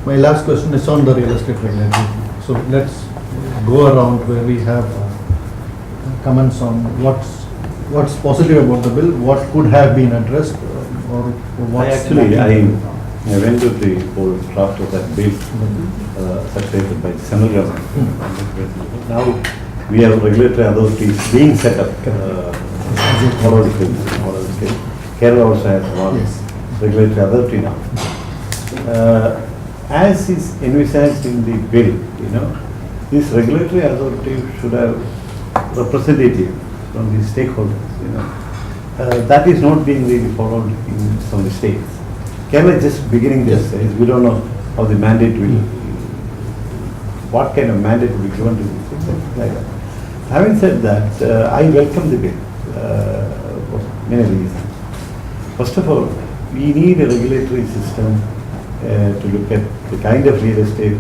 My last question is on the real estate regulatory. So let's go around where we have comments on what's positive about the bill, what could have been addressed, or what's I went to the whole draft of that bill circulated by the Central Government. Now we have regulatory authorities being set up all over the state. Kerala also has one regulatory authority now. As is envisaged in the bill, this regulatory authority should have representatives from the stakeholders. That is not being really followed in some of the states. Kerala is just beginning this stage. We don't know how the mandate will, what kind of mandate will be given to this, something like that. Having said that, I welcome the bill for many reasons. First of all, we need a regulatory system to look at the kind of real estate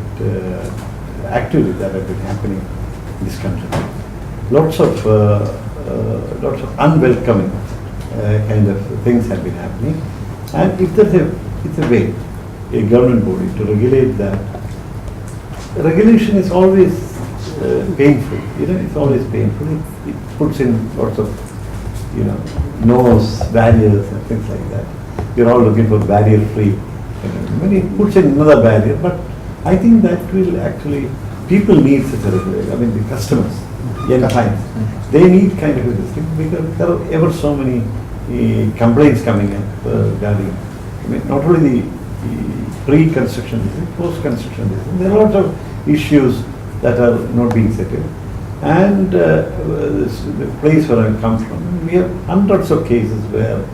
activities that have been happening in this country. Lots of unwelcoming kind of things have been happening, and if there's a way, a government body to regulate that, regulation is always painful. It's always painful. It puts in lots of norms, barriers, and things like that. We're all looking for barrier-free. When it puts in another barrier, but I think that will actually, people need such a regulation. I mean, the customers, young clients, they need kind of a system because there are ever so many complaints coming up regarding, not only the pre-construction design, post-construction design. There are lots of issues that are not being settled. And the place where I come from, we have hundreds of cases where,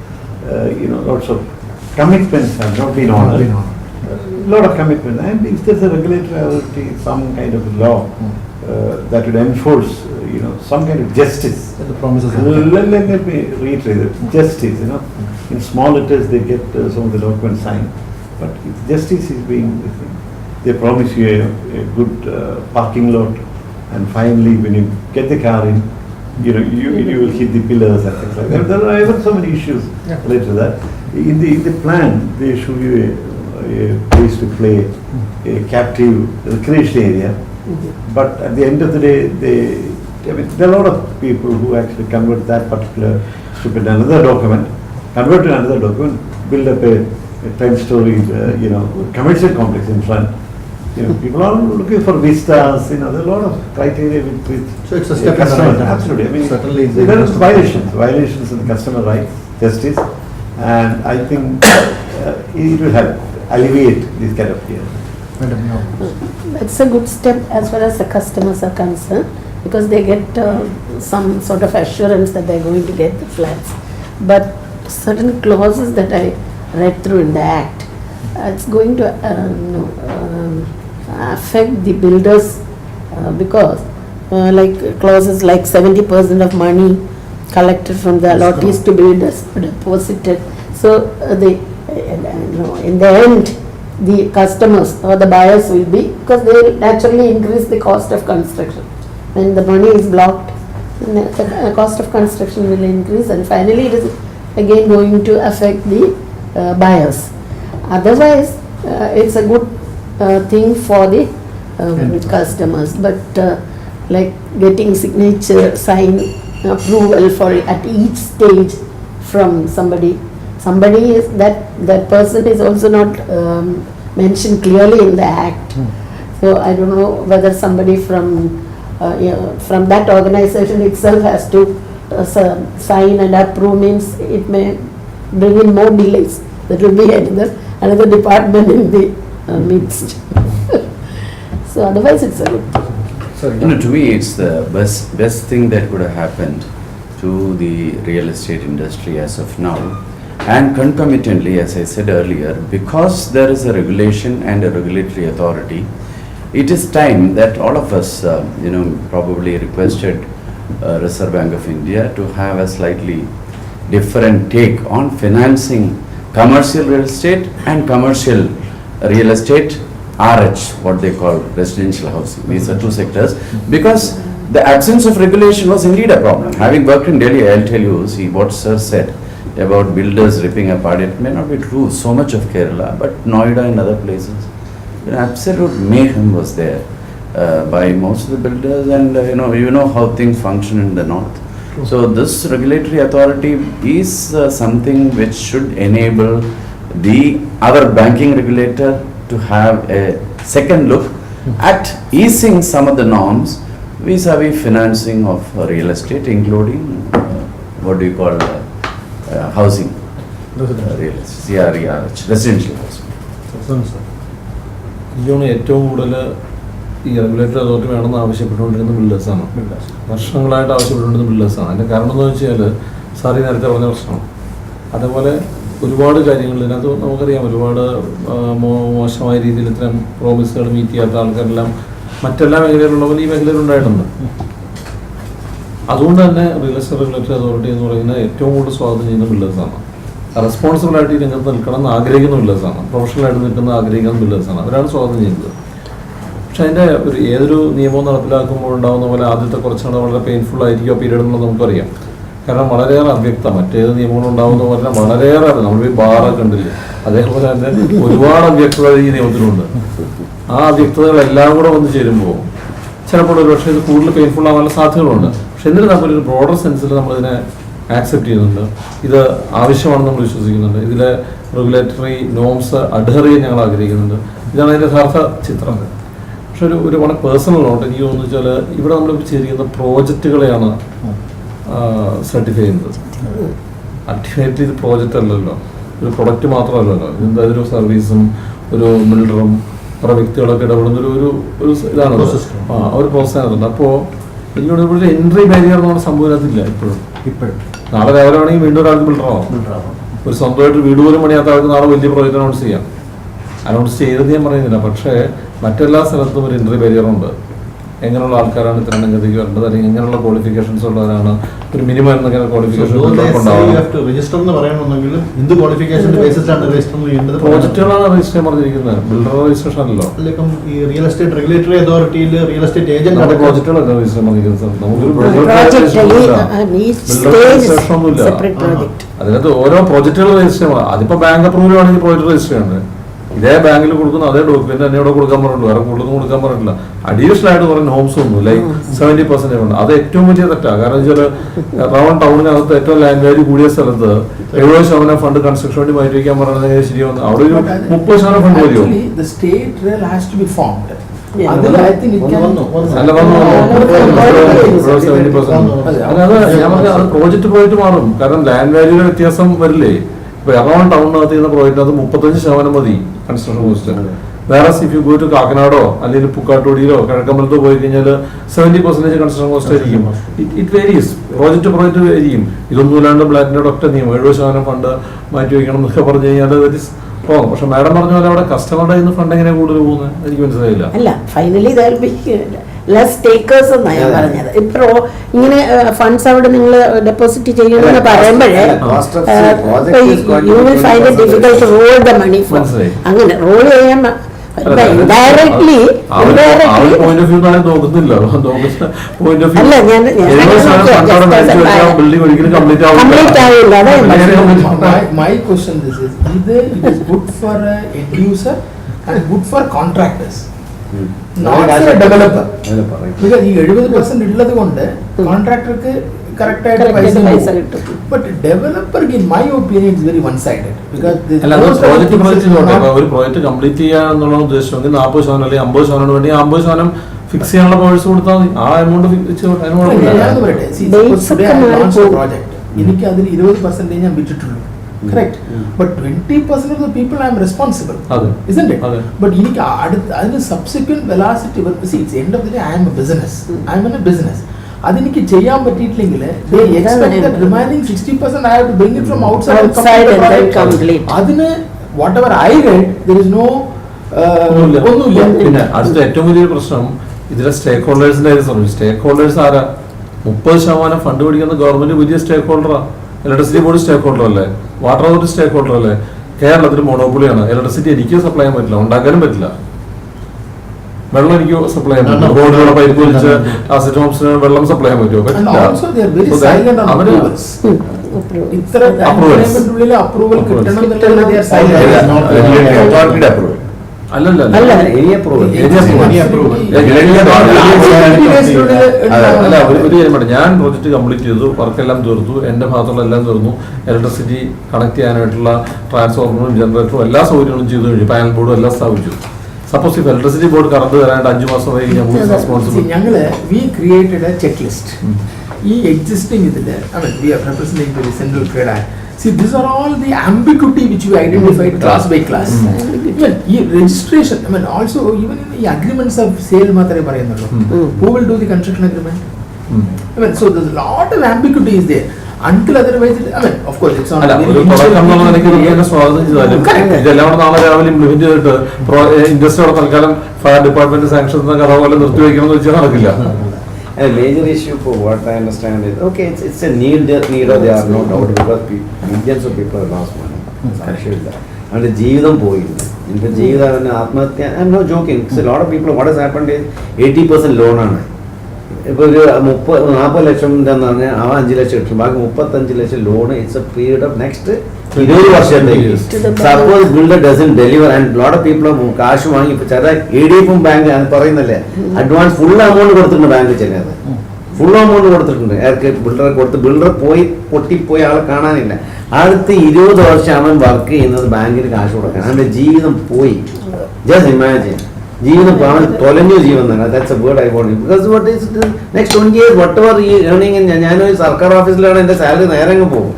lots of commitments have not been honored. A lot of commitments. And if there's a regulatory authority, some kind of law that would enforce, some kind of justice. The promises. Let me reiterate it. Justice, in small letters they get some of the documents signed. But if justice is being, they promise you a good parking lot, and finally when you get the car in, you will hit the pillars and things like that. There are even so many issues related to that. In the plan, they show you a place to play, a captive recreation area. But at the end of the day, there are a lot of people who actually convert that particular strip into another document, convert to another document, build up a 10-story, commercial complex in front. People are looking for vistas. There are a lot of criteria with so it's a step in the right. right. Absolutely. Certainly, there are violations in the customer rights, justice, and I think it will help alleviate this kind of fear. It's a good step as far as the customers are concerned, because they get some sort of assurance that they're going to get the flats. But certain clauses that I read through in the Act, it's going to affect the builders because like clauses like 70% of money collected from the allottees to builders deposited. So in the end, the customers or the buyers will be, because they will naturally increase the cost of construction. When the money is blocked, the cost of construction will increase, and finally it is again going to affect the buyers. Otherwise, it's a good thing for the customers, but like getting signature, sign, approval for at each stage from somebody is that person is also not mentioned clearly in the Act. So I don't know whether somebody from that organization itself has to sign and approve, means it may bring in more delays. There will be another department in the midst. So otherwise it's a good thing. To me it's the best thing that would have happened to the real estate industry as of now. And concomitantly, as I said earlier, because there is a regulation and a regulatory authority, it is time that all of us, probably requested Reserve Bank of India to have a slightly different take on financing commercial real estate and commercial real estate, RH, what they call residential housing. These are two sectors, because the absence of regulation was indeed a problem. Having worked in Delhi, I'll tell you, see what Sir said about builders ripping apart, it may not be true so much of Kerala, but Noida and other places, absolute mayhem was there by most of the builders, and you know how things function in the north. So this regulatory authority is something which should enable our banking regulator to have a second look at easing some of the norms vis-a-vis financing of real estate, including what do you call housing, real estate, residential housing. എനിക്ക് ഏറ്റവും കൂടുതൽ ഈ regulatory authority വേണമെന്ന് ആവശ്യപ്പെട്ടുകൊണ്ടിരുന്ന ബിൽഡേഴ്സാണ്. വർഷങ്ങളായിട്ട് ആവശ്യപ്പെട്ടുകൊണ്ടിരുന്ന ബിൽഡേഴ്സാണ്. അതിൻ്റെ കാരണം എന്താണെന്ന് വെച്ചാൽ സാറി നേരത്തെ പറഞ്ഞ പ്രശ്നമാണ്. അതേപോലെ ഒരുപാട് കാര്യങ്ങൾ ഇതിനകത്ത് നമുക്കറിയാം. ഒരുപാട് മോശമായ രീതിയിൽ ഇത്തരം പ്രോമിസുകൾ മീറ്റ് ചെയ്യാത്ത ആൾക്കാരെല്ലാം മറ്റെല്ലാ മേഖലയിലുള്ള പോലെ ഈ മേഖലയിൽ ഉണ്ടായിട്ടുണ്ട്. അതുകൊണ്ട് തന്നെ റിയൽ എസ്റ്റേറ്റ് റെഗുലേറ്ററി അതോറിറ്റി എന്ന് പറയുന്നത് ഏറ്റവും കൂടുതൽ സ്വാഗതം ചെയ്യുന്ന ബിൽഡേഴ്സാണ്. റെസ്പോൺസിബിൾ ആയിട്ട് ഈ രംഗത്ത് നിൽക്കണം എന്ന് ആഗ്രഹിക്കുന്ന ബിൽഡേഴ്സാണ്. പ്രൊഫഷണലായിട്ട് നിൽക്കുന്ന ആഗ്രഹിക്കുന്ന ബിൽഡേഴ്സാണ്. അവരാണ് സ്വാഗതം ചെയ്യുന്നത്. പക്ഷെ അതിൻ്റെ ഏതൊരു നിയമവും നടപ്പിലാക്കുമ്പോൾ ഉണ്ടാകുന്ന പോലെ ആദ്യത്തെ കുറച്ചാണ് വളരെ പെയിൻഫുൾ ആയിരിക്കും ആ പീരീഡ് എന്നുള്ളത് നമുക്കറിയാം. കാരണം വളരെയേറെ അവ്യക്തം, മറ്റേത് നിയമങ്ങൾ ഉണ്ടാകുന്ന പോലെ വളരെയേറെ നമ്മൾ ഈ ബാറൊക്കെ ഉണ്ടല്ലേ, അതേപോലെ തന്നെ ഒരുപാട് അവ്യക്തത ഈ നിയമത്തിലുണ്ട്. ആ അവ്യക്തതകളെല്ലാം കൂടെ വന്ന് ചേരുമ്പോൾ ചിലപ്പോൾ ഒരു പക്ഷേ ഇത് കൂടുതൽ പെയിൻഫുൾ ആവാനുള്ള സാധ്യതകളുണ്ട്. പക്ഷെ എന്നിട്ട് നമ്മളൊരു ബ്രോഡർ സെൻസിൽ നമ്മളിതിനെ ആക്സെപ്റ്റ് ചെയ്യുന്നുണ്ട്. ഇത് ആവശ്യമാണെന്ന് നമ്മൾ വിശ്വസിക്കുന്നുണ്ട്. ഇതിലെ റെഗുലേറ്ററി നോംസ് അഡ്ഹർ ചെയ്യാൻ ഞങ്ങൾ ആഗ്രഹിക്കുന്നുണ്ട്. ഇതാണ് അതിൻ്റെ യഥാർത്ഥ ചിത്രം. പക്ഷെ ഒരു വളരെ പേഴ്സണൽ നോട്ട് എനിക്ക് തോന്നുന്നു വെച്ചാൽ ഇവിടെ നമ്മൾ ചെയ്തിരിക്കുന്ന പ്രോജക്റ്റുകളെയാണ് സർട്ടിഫൈ ചെയ്യുന്നത്. അൾട്ടിമേറ്റ്ലി ഇത് പ്രോജക്റ്റ് അല്ലല്ലോ, ഒരു പ്രൊഡക്റ്റ് മാത്രമല്ലല്ലോ. ഇതെന്തായാലും ഒരു സർവീസും ഒരു ബിൽഡറും കുറേ വ്യക്തികളൊക്കെ ഇടപെടുന്ന ഒരു ഇതാണ് ഒരു പ്രോത്സാഹനമുണ്ട്. അപ്പോൾ ഇതിനോട് ഇവിടെ എൻട്രി ബാരിയർ എന്ന് പറഞ്ഞ സംഭവത്തില്ല ഇപ്പോഴും. നാളെ രാവിലെ ആണെങ്കിൽ വീണ്ടും ഒരാൾക്ക് ബിൽഡറാവും. ഒരു സ്വന്തമായിട്ട് വീട് പോലും പണിയാത്ത ആൾക്ക് നാളെ വലിയ പ്രോജക്റ്റ് അനൗൺസ് ചെയ്തത് ഞാൻ പറയുന്നില്ല. പക്ഷേ മറ്റെല്ലാ സ്ഥലത്തും ഒരു എൻട്രി ബാരിയറുണ്ട്. എങ്ങനെയുള്ള ആൾക്കാരാണ് ഇത്തരം രംഗത്തേക്ക് വരേണ്ടത്, അല്ലെങ്കിൽ എങ്ങനെയുള്ള ക്വാളിഫിക്കേഷൻസ് ഉള്ളവരാണ്, ഒരു മിനിമം എന്തെങ്കിലും ക്വാളിഫിക്കേഷൻ പ്രോജക്റ്റുകളാണ് രജിസ്റ്റർ ചെയ്യാൻ പറഞ്ഞിരിക്കുന്നത്. ബിൽഡർ രജിസ്ട്രേഷൻ അല്ലല്ലോ. റിയൽ എസ്റ്റേറ്റ് റെഗുലേറ്ററി അതോറിറ്റിയിൽ റിയൽ എസ്റ്റേറ്റ് ഏജന്റ് പ്രോജക്റ്റുകളല്ല രജിസ്റ്റർ ചെയ്യാൻ പറഞ്ഞിരിക്കുന്നത്. നമുക്കൊരു രജിസ്ട്രേഷൻ ഒന്നുമില്ല. അതിനകത്ത് ഓരോ പ്രോജക്റ്റുകൾ രജിസ്റ്റർ ചെയ്യണം. അതിപ്പോ ബാങ്ക് അപ്രൂവൽ ആണെങ്കിൽ പ്രോജക്റ്റ് രജിസ്റ്റർ ചെയ്യണ്ടേ? ഇതേ ബാങ്കിൽ കൊടുക്കുന്ന അതേ ഡോക്യുമെന്റ് തന്നെ ഇവിടെ കൊടുക്കാൻ പറഞ്ഞിട്ടുണ്ട്. വേറെ കൂടുതലൊന്നും കൊടുക്കാൻ പറഞ്ഞിട്ടില്ല. അഡീഷണൽ ആയിട്ട് കുറെ നോംസ് ഒന്നും ലൈക്ക് 70% ഉണ്ട്. അത് ഏറ്റവും വലിയ തെറ്റാണ്. കാരണം വെച്ചാൽ എറണാകുളം ടൗണിനകത്ത് ഏറ്റവും ലാൻഡ് വാല്യൂ കൂടിയ സ്ഥലത്ത് 70% ഫണ്ട് കൺസ്ട്രക്ഷൻ വേണ്ടി മാറ്റി വയ്ക്കാൻ പറഞ്ഞത് ശരിയാവുന്ന അവിടെ ഒരു 30% ഫണ്ട് മതിയോ? അത് പ്രോജക്റ്റ് മാറും. കാരണം ലാൻഡ് വാല്യൂടെ വ്യത്യാസം വരില്ലേ? ഇപ്പൊ എറണാകുളം ടൗണിനകത്ത് ചെയ്യുന്ന പ്രോജക്റ്റിനകത്ത് 35% മതി കൺസ്ട്രക്ഷൻ കോസ്റ്റ്. വേറെ ഇഫ് യു ഗോ ടു കാക്കനാടോ അല്ലെങ്കിൽ പുക്കാട്ടോടിയിലോ കിഴക്കമ്പലത്തോ പോയി കഴിഞ്ഞാൽ 70% കൺസ്ട്രക്ഷൻ കോസ്റ്റ് ആയിരിക്കും. ഇറ്റ് വേരീസ്, പ്രോജക്റ്റ് ആയിരിക്കും. ഇതൊന്നും ഇല്ലാണ്ട് ബ്ലാറ്റിന്റെ ഒറ്റ നിയമം 70% ഫണ്ട് മാറ്റി വയ്ക്കണം എന്നൊക്കെ പറഞ്ഞു കഴിഞ്ഞാൽ പോകും. പക്ഷെ മാഡം പറഞ്ഞ പോലെ അവിടെ കസ്റ്റമറുടെ ഫണ്ട് എങ്ങനെ കൂടുതൽ പോകുന്നത് എനിക്ക് മനസ്സിലായില്ല. അല്ല, ഫൈനലി ലെസ് ടേക്കേഴ്സ് എന്നാണ് ഞാൻ പറഞ്ഞത്. ഇപ്പോ ഇങ്ങനെ ഫണ്ട്സ് അവിടെ നിങ്ങൾ ഡെപ്പോസിറ്റ് ചെയ്യണമെന്ന് പറയുമ്പോഴേ you will find it difficult to roll the money for. അങ്ങനെ റോൾ ചെയ്യാൻ ഇൻഡയറക്ട്ലി അല്ല കംപ്ലീറ്റ് ആവില്ല. My question this is either it is good for a end user and good for contractors, not for a developer. Because ഈ 70% ഉള്ളത് കൊണ്ട് കോൺട്രാക്ടർക്ക് correct ആയിട്ട് പൈസ കിട്ടും. ബട്ട് ഡെവലപ്പർക്ക് in my opinion it's very one sided. Because ഒരു project complete ചെയ്യാന്നുള്ള ഉദ്ദേശമെങ്കിൽ 40% അല്ലെങ്കിൽ 50% വേണ്ടി 50% ഫിക്സ് ചെയ്യാനുള്ള പേഴ്സ് കൊടുത്താൽ മതി. ആ എമൗണ്ട് പ്രോജക്ട് എനിക്ക് അതിൽ 20% ഞാൻ വിറ്റിട്ടുള്ളൂ. Correct. But 20% of the people I am responsible. Isn't it? But എനിക്ക് അതിന് subsequent velocity, see, it's end of the day I am a business. I am in a business. അതെനിക്ക് ചെയ്യാൻ പറ്റിയിട്ടില്ലെങ്കിൽ they expect that remaining 60% I have to bring it from outside and complete. അതിന് whatever I read there is no ഒന്നുമില്ല. പിന്നെ അടുത്ത ഏറ്റവും വലിയൊരു പ്രശ്നം ഇതിലെ സ്റ്റേക്ക് ഹോൾഡേഴ്സിന്റെ കാര്യം. സ്റ്റേക്ക് ഹോൾഡേഴ്സ് ആരാ? 30% ഫണ്ട് പിടിക്കുന്ന ഗവൺമെന്റ് വലിയ സ്റ്റേക്ക് ഹോൾഡറാ. ഇലക്ട്രിസിറ്റി ബോർഡ് സ്റ്റേക്ക് ഹോൾഡർ അല്ലേ? വാട്ടർ അതോറിറ്റി സ്റ്റേക്ക് ഹോൾഡർ അല്ലേ? കേരളത്തിൽ മോണോപ്പൊളിയാണ്. ഇലക്ട്രിസിറ്റി എനിക്ക് സപ്ലൈ ചെയ്യാൻ പറ്റില്ല, ഉണ്ടാക്കാനും പറ്റില്ല. വെള്ളം എനിക്ക് സപ്ലൈ ചെയ്യാൻ പറ്റില്ല. റോഡിലൂടെ പൈപ്പ് വെച്ച് ആസിഡ് ഹോംസിന് വെള്ളം സപ്ലൈ ചെയ്യാൻ പറ്റുമോ? പറ്റില്ല. Any approval. അല്ല ഒരു കാര്യം പറയാം, ഞാൻ പ്രോജക്റ്റ് കംപ്ലീറ്റ് ചെയ്തു, വർക്കെല്ലാം തീർത്തു, എൻ്റെ ഭാഗത്തുള്ള എല്ലാം തീർന്നു, ഇലക്ട്രിസിറ്റി കണക്ട് ചെയ്യാനായിട്ടുള്ള ട്രാൻസ്ഫോർമറും ജനറേറ്ററും എല്ലാ സൗകര്യങ്ങളും ചെയ്തു കഴിഞ്ഞു, പാനൽ ബോർഡും എല്ലാം സ്ഥാപിച്ചു. Suppose if electricity board current തരാണ്ട് 5 മാസം കഴിഞ്ഞാൽ റെസ്പോൺസിബിൾ. ഞങ്ങൾ we created a check list. ഈ എക്സിസ്റ്റിംഗ് ഇതില് we are representing the central cred act. See, these are all the ambiguity which we identified class by class. Even registration, also even in the agreements of sale മാത്രമേ പറയുന്നുള്ളൂ. Who will do the construction agreement? So there's a lot of ambiguity is there. Until otherwise, of course, it's on. സ്വാഗതം ചെയ്താലും ഇതെല്ലാം കൂടെ നാളെ രാവിലെ implement ചെയ്തിട്ട് ഇൻഡസ്ട്രിയുടെ തൽക്കാലം ഫയർ ഡിപ്പാർട്ട്മെന്റ് സാങ്ഷൻ കഥ പോലെ നിർത്തിവെക്കണം എന്ന് വെച്ചാൽ നടക്കില്ല. A major issue for what I understand is, okay, it's a need or there are no doubt, because millions of people have lost money. And ജീവിതം പോയി. ഇപ്പൊ ജീവിതം ആത്മഹത്യ, I am not joking. A lot of people, what has happened is 80% ലോണാണ്. ഇപ്പോൾ ഒരു 40 ലക്ഷം തന്നാണ് ആ 5 ലക്ഷം കിട്ടും, ബാക്കി 35 ലക്ഷം loan. It's a period of next 20 വർഷത്തേക്ക്. Suppose builder doesn't deliver and lot of people കാശ് വാങ്ങി. ഇപ്പൊ ചില ADF ബാങ്ക് പറയുന്നല്ലേ, അഡ്വാൻസ് ഫുൾ എമൗണ്ട് കൊടുത്തിട്ടുണ്ട് ബാങ്ക് ചിലത്, ഫുൾ എമൗണ്ട് കൊടുത്തിട്ടുണ്ട്. ബിൽഡറെ കൊടുത്ത് ബിൽഡർ പോയി പൊട്ടിപ്പോയി, ആളെ കാണാനില്ല. അടുത്ത 20 വർഷം അവൻ വർക്ക് ചെയ്യുന്നത് ബാങ്കിന് കാശ് കൊടുക്കാൻ. അവൻ്റെ ജീവിതം പോയി. ജസ്റ്റ് ഇമാജിൻ, ജീവിതം അവൻ തൊലഞ്ഞു ജീവൻ തന്നെ. That's a word I won't. Because what is next 20 years whatever ഈ ഏർണിംഗ്. ഞാനൊരു സർക്കാർ ഓഫീസിലാണ്, എൻ്റെ സാലറി നേരെ പോകും.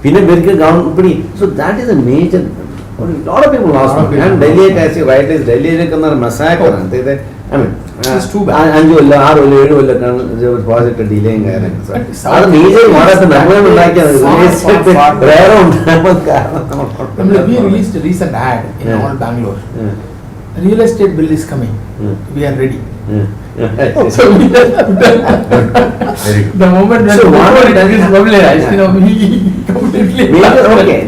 പിന്നെ ഇവർക്ക് government. So that is a major. Lot of people lost money. And ഡൽഹിയൊക്കെ ആസ് യു റൈറ്റ് ഈസ് ഡൽഹിയിലേക്ക് എന്ന് പറഞ്ഞാൽ മസാക്കറാണ്. I mean 5 കൊല്ലം 6 കൊല്ലം 7 കൊല്ലൊക്കെയാണ് പ്രോജക്ട് ഡിലേയും കാര്യങ്ങൾ. അത് മേജർ മോഡൽ നമ്മൾ ഉണ്ടാക്കിയത് വേറെ ഉണ്ടാകുമ്പോൾ കാരണം. We released a recent ad in all Bangalore. Real estate bill is coming. We are ready. So the moment when so what are is published, we completely. Okay,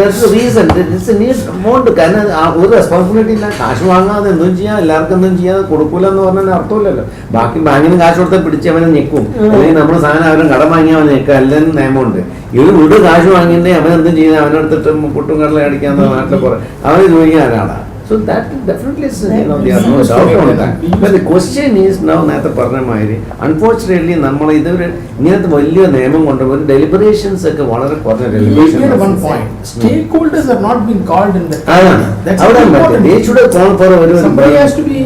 that's the reason. It's a need amount. കാരണം ഒരു responsibility ഇല്ല. കാശ് വാങ്ങാതെ എന്തും ചെയ്യാം, എല്ലാവർക്കും എന്തും ചെയ്യാതെ കൊടുക്കൂല എന്ന് പറഞ്ഞാൽ അർത്ഥമില്ലല്ലോ. ബാക്കി ബാങ്കിന് കാശ് കൊടുത്താൽ പിടിച്ച് അവനെ ഞെക്കും, അല്ലെങ്കിൽ നമ്മൾ സാധനം അവരും കടം വാങ്ങിയാൽ അവൻ ഞെക്കുക, എല്ലാം നിയമമുണ്ട്. ഇത് വീട് കാശ് വാങ്ങിയിട്ട് അവൻ എന്തും ചെയ്യുന്നത്, അവനെടുത്തിട്ട് പുട്ടും കടല അടിക്കാന്ന് നാട്ടിൽ കുറെ അവന് ചോദിക്കാൻ ഒരാളാണ്. So that definitely is, there are no doubt on that. But the question is now, നേരത്തെ പറഞ്ഞ മാതിരി unfortunately നമ്മൾ ഇതൊരു ഇങ്ങനത്തെ വലിയ നിയമം കൊണ്ടുപോയി deliberations ഒക്കെ വളരെ കുറഞ്ഞ deliberations. One point, stakeholders have not been called in the. That's important. They should have called for ഒരു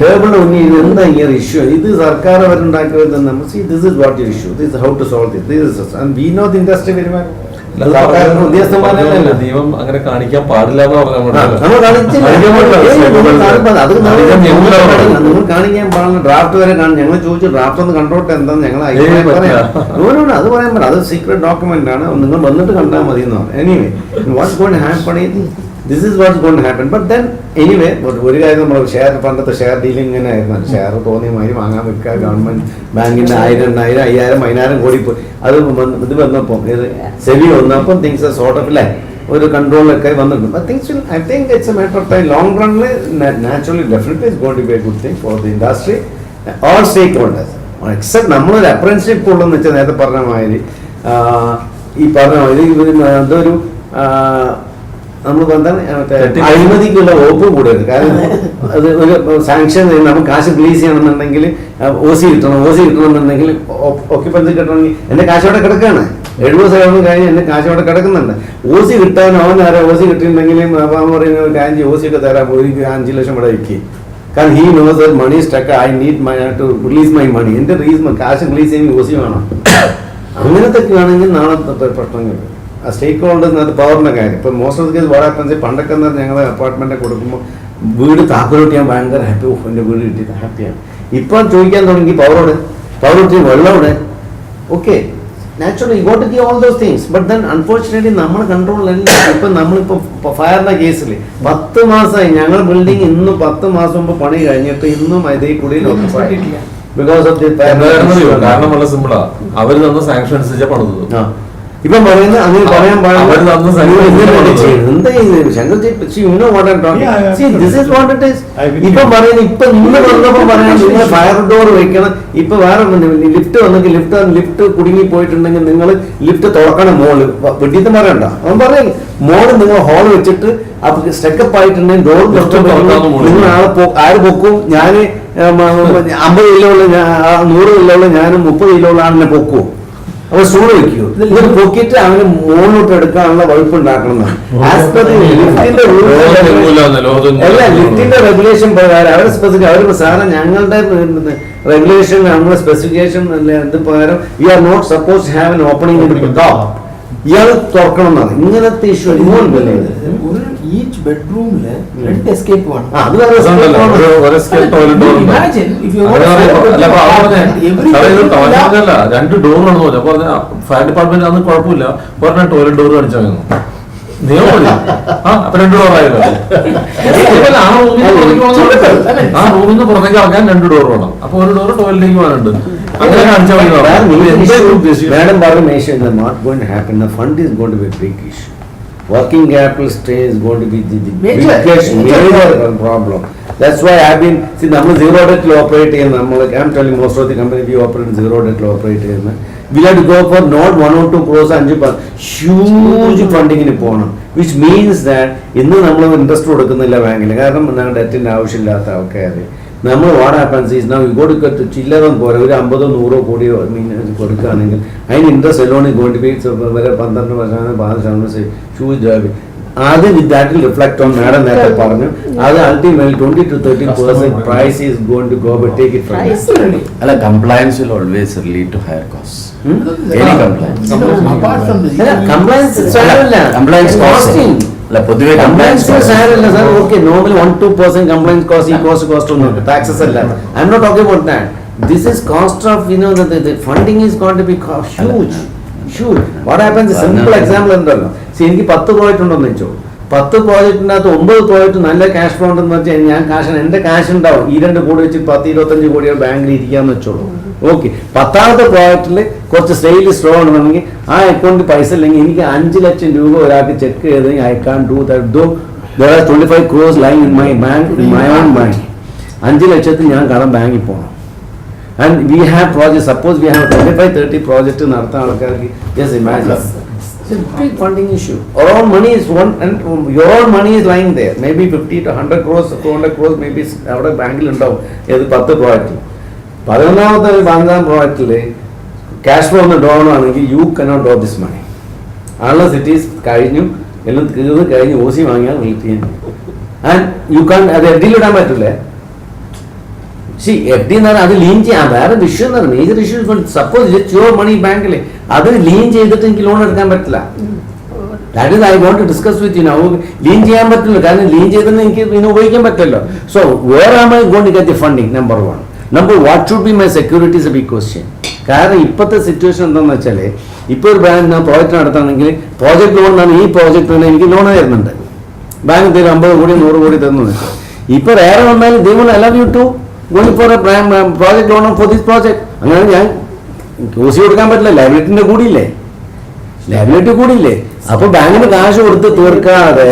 table only. എന്താ ഈ ഇഷ്യൂ, ഇത് സർക്കാർ അവരുണ്ടാക്കിയത്. നമ്മൾ see this is what your issue, this is how to solve this, this is, and we know the industry very well. നിയമം അങ്ങനെ കാണിക്കാൻ പാടില്ല എന്ന് നിങ്ങൾ കാണിക്കാൻ പാടില്ല. ഡ്രാഫ്റ്റ് വരെ ഞങ്ങൾ ചോദിച്ചു, ഡ്രാഫ്റ്റ് ഒന്ന് കണ്ടോട്ടെ, എന്താന്ന് ഞങ്ങൾ അത് പറയാൻ പറ്റില്ല. അത് സീക്രട്ട് ഡോക്യുമെന്റ് ആണ്, നിങ്ങൾ വന്നിട്ട് കണ്ടാൽ മതി എന്ന് പറഞ്ഞു. Anyway what's going to happen, this is what's going to happen. But then anyway ഒരു കാര്യം, നമ്മൾ ഷെയർ പണ്ടത്തെ ഷെയർ ഡീലിംഗ് ഇങ്ങനെ ആയിരുന്നു. ഷെയർ തോന്നിയ മാതിരി വാങ്ങാൻ വെക്കുക. ഗവൺമെന്റ് ബാങ്കിന്റെ 1000, 2000, 5000, 10000 കോടി പോയി. അത് ഇത് വന്നപ്പോൾ സെബി വന്നപ്പോൾ തിങ്സ് സോർട്ട് ഓഫ് ഒരു കൺട്രോളൊക്കെ വന്നിട്ടുണ്ട്. But things will, I think it's a matter of time. Long റണ്ണിൽ naturally definitely it's going to be a good thing for the industry, all stakeholders. Except നമ്മളൊരു അപ്രന്റീസ്ഷിപ്പ് ഉള്ളതെന്ന് വെച്ചാൽ നേരത്തെ പറഞ്ഞ മാതിരി, ഈ പറഞ്ഞ മാതിരി എന്തൊരു നമ്മൾ എന്താണ് അഴിമതിക്കുള്ള വകുപ്പ് കൂടരുത്. കാരണം അത് ഒരു സാങ്ഷൻ നമുക്ക് കാശ് റിലീസ് ചെയ്യണമെന്നുണ്ടെങ്കിൽ OC കിട്ടണം. OC കിട്ടണമെന്നുണ്ടെങ്കിൽ ഓക്യുപ്പൻസി കിട്ടണമെങ്കിൽ എൻ്റെ കാശ് അവിടെ കിടക്കുകയാണ്. 70 ശതമാനം കഴിഞ്ഞ് എൻ്റെ കാശ് അവിടെ കിടക്കുന്നുണ്ട്. OC കിട്ടാൻ അവൻ ആരാ OC കിട്ടിയിട്ടുണ്ടെങ്കിലും അവൻ പറയുന്ന ഒരു കാര്യം OC ഒക്കെ തരാം, ഒരു 5 ലക്ഷം ഇവിടെ വയ്ക്കുക. കാരണം he knows that money stuck, I need my to release my money. എൻ്റെ കാശ് റിലീസ് ചെയ്യുന്ന OC വേണം. അങ്ങനത്തെ ആണെങ്കിൽ നാളെ പ്രശ്നങ്ങൾ സ്റ്റേക്ക് ഹോൾഡേഴ്സിനകത്ത് പവറിൻ്റെ കാര്യം. ഇപ്പം most of the case what happens, പണ്ടൊക്കെ ഞങ്ങൾ അപ്പാർട്ട്മെൻറ്റ് കൊടുക്കുമ്പോൾ വീട് താക്കോലോട്ട് ഞാൻ ഭയങ്കര ഹാപ്പി, എൻ്റെ വീട് കിട്ടിയത് ഹാപ്പിയാണ്. ഇപ്പം ചോദിക്കാൻ തുടങ്ങി പവറോട്, പവറോട്ട് വെള്ളമോടെ. Okay, naturally got to give all those things. But then unfortunately നമ്മുടെ കൺട്രോളിലല്ല. ഇപ്പം നമ്മളിപ്പോൾ ഫയറിൻ്റെ കേസിൽ 10 മാസമായി ഞങ്ങൾ ബിൽഡിംഗ് ഇന്നും 10 മാസം മുമ്പ് പണി കഴിഞ്ഞിട്ട് ഇന്നും അതേ കുടിയിൽ ബിക്കോസ് ഓഫ് ദി കാരണം വളരെ സിമ്പിളാ, അവർ തന്ന സാങ്ഷൻ അനുസരിച്ചാണ് പണിതത്. ഇപ്പം പറയുന്നത് അങ്ങനെ പറയാൻ പാടില്ല. ഇപ്പം പറയുന്നത് ഇപ്പം നിങ്ങൾ വന്നപ്പോൾ പറയാൻ നിങ്ങൾ ഫയർ ഡോർ വെക്കണം. ഇപ്പൊ വേറെ ലിഫ്റ്റ് വന്നെങ്കിൽ ലിഫ്റ്റ് കുടുങ്ങി പോയിട്ടുണ്ടെങ്കിൽ നിങ്ങൾ ലിഫ്റ്റ് തുറക്കണം. മോള് വെട്ടിത്ത് പറയണ്ട, അവൻ പറയും മോള് നിങ്ങൾ ഹോൾ വെച്ചിട്ട് അപ്പൊ സ്റ്റെക്കപ്പ് ആയിട്ടുണ്ടെങ്കിൽ ഡോർ തുറക്കാതെ ആര് പൊക്കും? ഞാൻ 50 കിലോ ഉള്ള 100 കിലോ ഉള്ള ഞാനും 30 കിലോ ഉള്ള ആളിനെ പൊക്കുവോ? അപ്പൊ സ്റ്റൂൾ വെക്കൂ. ഇത് പൊക്കിയിട്ട് അവന് മുകളിലോട്ട് എടുക്കാനുള്ള വകുപ്പ് ഉണ്ടാക്കണം. ആസ് പെർ ലിഫ്റ്റിന്റെ അല്ല, ലിഫ്റ്റിന്റെ റെഗുലേഷൻ പ്രകാരം അവരുടെ സ്പെസിഫിക് അവർ സാധനം ഞങ്ങളുടെ റെഗുലേഷൻ നമ്മുടെ സ്പെസിഫിക്കേഷൻ എന്ത് പ്രകാരം we are not suppose to have an opening top. ഇയാൾ തുറക്കണം എന്നാണ്. ഇങ്ങനത്തെ ഇഷ്യൂ ഇങ്ങോട്ടല്ലേ ഈച്ച് ബെഡ്റൂമില് 2 എസ്കേപ്പ് വേണം. അത് വേറെ Imagine if you want രണ്ട് ഡോറാണെന്ന് പറഞ്ഞു. അപ്പൊ ഫയർ ഡിപ്പാർട്ട്മെന്റ് അന്ന് കുഴപ്പമില്ല, പറഞ്ഞ ടോയ്ലറ്റ് ഡോർ കാണിച്ചാൽ നിയമം അപ്പൊ 2 ഡോറായിരുന്നു. ആ റൂമിൽ നിന്ന് പുറത്തേക്ക് ഇറങ്ങാൻ 2 ഡോർ വേണം. അപ്പൊ ഒരു ഡോർ ടോയ്ലറ്റിലേക്ക് പോകാനുണ്ട്. അങ്ങനെ കാണിച്ചാൽ മതി. Madam Parliament is not going to happen. The fund is going to be a big issue. Working capital stay is going to be the major problem. That's why I've been, see, നമ്മൾ zero debt operate in, I'm telling most of the company we operate zero debt operate in. We have to go for not 1 or 2 crores, huge funding in പോകണം. Which means that ഇന്ന് നമ്മൾ interest കൊടുക്കുന്നില്ല ബാങ്കിൽ, കാരണം ഞങ്ങളുടെ ഡെറ്റിന്റെ ആവശ്യമില്ലാത്ത ആൾക്കാർ. നമ്മൾ what happens is now you go to ചില്ലറൊന്നും പോരാ, ഒരു 50-100 കോടിയോ കൊടുക്കുകയാണെങ്കിൽ അതിന് interest alone going to be വരെ 12% ഹ്യൂജ്. അത് that will reflect on madam നേരത്തെ പറഞ്ഞു. അത് ultimately 20 to 30% price is going to go but take it from. അല്ല, compliance will always lead to higher costs. Any compliance. apart from this, Compliance costing. അല്ല, പൊതുവെ compliance സാരല്ല sir. Okay, normally 1-2% compliance cost, ഈ cost ഒന്നും taxes അല്ല. I am not talking about that. This is cost of, the funding is going to be huge. What happens, a simple example ഉണ്ടല്ലോ. എനിക്ക് 10 project ഉണ്ടെന്ന് വെച്ചോ, 10 പ്രോജക്റ്റിനകത്ത് 9 project നല്ല cash flow ഉണ്ടെന്ന് വെച്ചാൽ ഞാൻ എൻ്റെ കാശ് ഉണ്ടാവും. ഈ 2 കോടി വെച്ച് 10-25 കോടി ബാങ്കിൽ ഇരിക്കാന്ന് വെച്ചോളൂ. ഓക്കെ, 10ാമത്തെ പ്രോജക്റ്റിൽ കുറച്ച് സെയിൽ സ്ലോ ആണെന്നുണ്ടെങ്കിൽ ആ അക്കൗണ്ടിൽ പൈസ ഇല്ലെങ്കിൽ എനിക്ക് 5 ലക്ഷം രൂപ ഒരാൾക്ക് ചെക്ക് ചെയ്ത് I can do that. Though there are 25 crores lying in my bank, in my own bank. 5 ലക്ഷത്തിൽ ഞാൻ കടം ബാങ്കിൽ പോകണം. And we have projects, suppose we have 25-30 projects നടത്താൻ ആൾക്കാർക്ക്, just imagine. It's a big funding issue. Our own money is one, and your own money is lying there. Maybe 50 to 100 crores, 200 crores maybe അവിടെ ബാങ്കിൽ ഉണ്ടാവും. ഏത് 10 project. 11ാമത്തെ 12ാം പ്രോജക്റ്റിൽ cash flow ഒന്ന് ഡൗൺ ആണെങ്കിൽ you cannot draw this money. Unless it is കഴിഞ്ഞു, എല്ലാം കഴിഞ്ഞ് OC വാങ്ങിയാൽ റിലീറ്റ് ചെയ്യാൻ. ആൻഡ് യു കാൻ അത് FD ഇടാൻ പറ്റില്ലേ? FD എന്ന് പറഞ്ഞാൽ അത് ലീൻ ചെയ്യാം. വേറെ ഇഷ്യൂ എന്ന് പറഞ്ഞാൽ major issue. Suppose it's your money ബാങ്കിൽ, അത് ലീൻ ചെയ്തിട്ട് എനിക്ക് ലോൺ എടുക്കാൻ പറ്റില്ല. That is I want to discuss with you now. Lien ചെയ്യാൻ പറ്റില്ല, കാരണം ലീൻ ചെയ്തിട്ട് എനിക്ക് ഉപയോഗിക്കാൻ പറ്റില്ലല്ലോ. So where am I going to get the funding? Number 1. Number what should be my security is a big question. കാരണം ഇപ്പോഴത്തെ situation എന്താണെന്ന് വെച്ചാൽ, ഇപ്പോൾ ഒരു ബാങ്ക് ഞാൻ പ്രോജക്റ്റ് നടത്തുകയാണെങ്കിൽ പ്രോജക്റ്റ് ലോൺ എന്നാണ്, ഈ പ്രോജക്റ്റിന് എനിക്ക് ലോൺ തരുന്നുണ്ട്. ബാങ്ക് തരും 50 കോടി 100 കോടി തരുന്നു. ഇപ്പോൾ വേറെ വന്നാലും they will allow you to going for a project loan for this project. അങ്ങനെ ഞാൻ OC കൊടുക്കാൻ പറ്റില്ല, ലയബിലിറ്റിന്റെ കൂടിയില്ലേ. അപ്പൊ ബാങ്കിന് കാശ് കൊടുത്ത് തീർക്കാതെ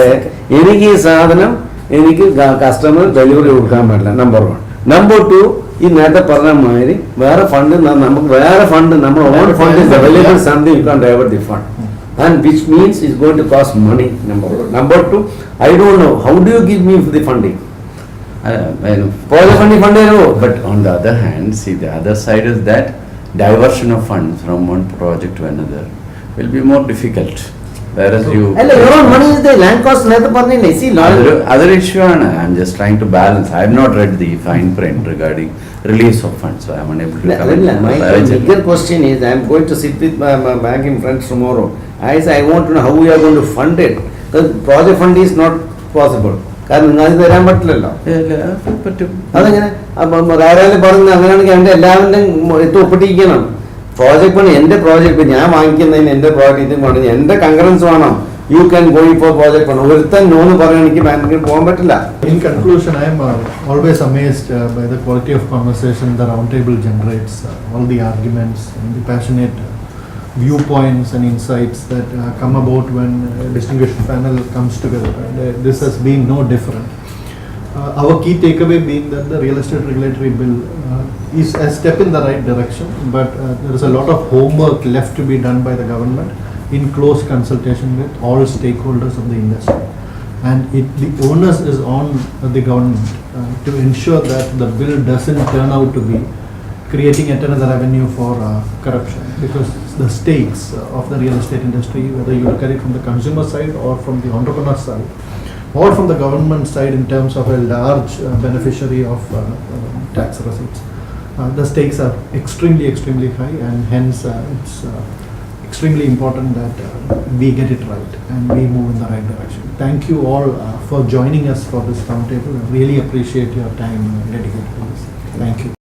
എനിക്ക് ഈ സാധനം എനിക്ക് കസ്റ്റമർ ഡെലിവറി കൊടുക്കാൻ പറ്റില്ല. നമ്പർ 1. നമ്പർ 2, ഈ നേരത്തെ പറഞ്ഞ മാതിരി വേറെ ഫണ്ട്, നമുക്ക് വേറെ ഫണ്ട്, നമ്മുടെ on fund is available something, you can't divert the fund, and which means it's going to cost money. Number 1. Number 2, I don't know, how do you give me the funding? But on the other hand, see, the other side is that diversion of funds from one project to another will be more difficult. Whereas your own money is the land cost. Other issue, I'm just trying to balance. I have not read the fine print regarding release of funds, so I am unable to comment. My bigger question is, I am going to sit with my banking friends tomorrow. I want to know how we are going to fund it. Because project fund is not possible. കാരണം നിങ്ങൾക്ക് തരാൻ പറ്റില്ലല്ലോ. അതെങ്ങനെ? അപ്പം ധാരാളം പറഞ്ഞ് അങ്ങനെയാണെങ്കിൽ എൻ്റെ എല്ലാവരുടെയും ഒപ്പിട്ടിരിക്കണം. പ്രോജക്റ്റ് പണി എൻ്റെ പ്രോജക്റ്റ് ഞാൻ വാങ്ങിക്കുന്നതിന് എൻ്റെ പ്രോജക്റ്റ് ഇത് വേണം, എൻ്റെ കൺകറൻസ് വേണം. You can go for project പണം. ഒരുത്തൻ നോന്ന് പറയാൻ എനിക്ക് ബാങ്കിൽ പോകാൻ പറ്റില്ല. In conclusion, I am always amazed by the quality of conversation the roundtable generates, all the arguments and the passionate viewpoints and insights that come about when a distinguished panel comes together, and this has been no different. Our key takeaway being that the real estate regulatory bill is a step in the right direction, but there is a lot of homework left to be done by the government in close consultation with all stakeholders of the industry. And the onus is on the government to ensure that the bill doesn't turn out to be creating yet another avenue for corruption, because the stakes of the real estate industry, whether you look at it from the consumer side or from the entrepreneur side or from the government side in terms of a large beneficiary of tax receipts, the stakes are extremely high, and hence it's extremely important that we get it right and we move in the right direction. Thank you all for joining us for this roundtable. I really appreciate your time dedicated to this. Thank you.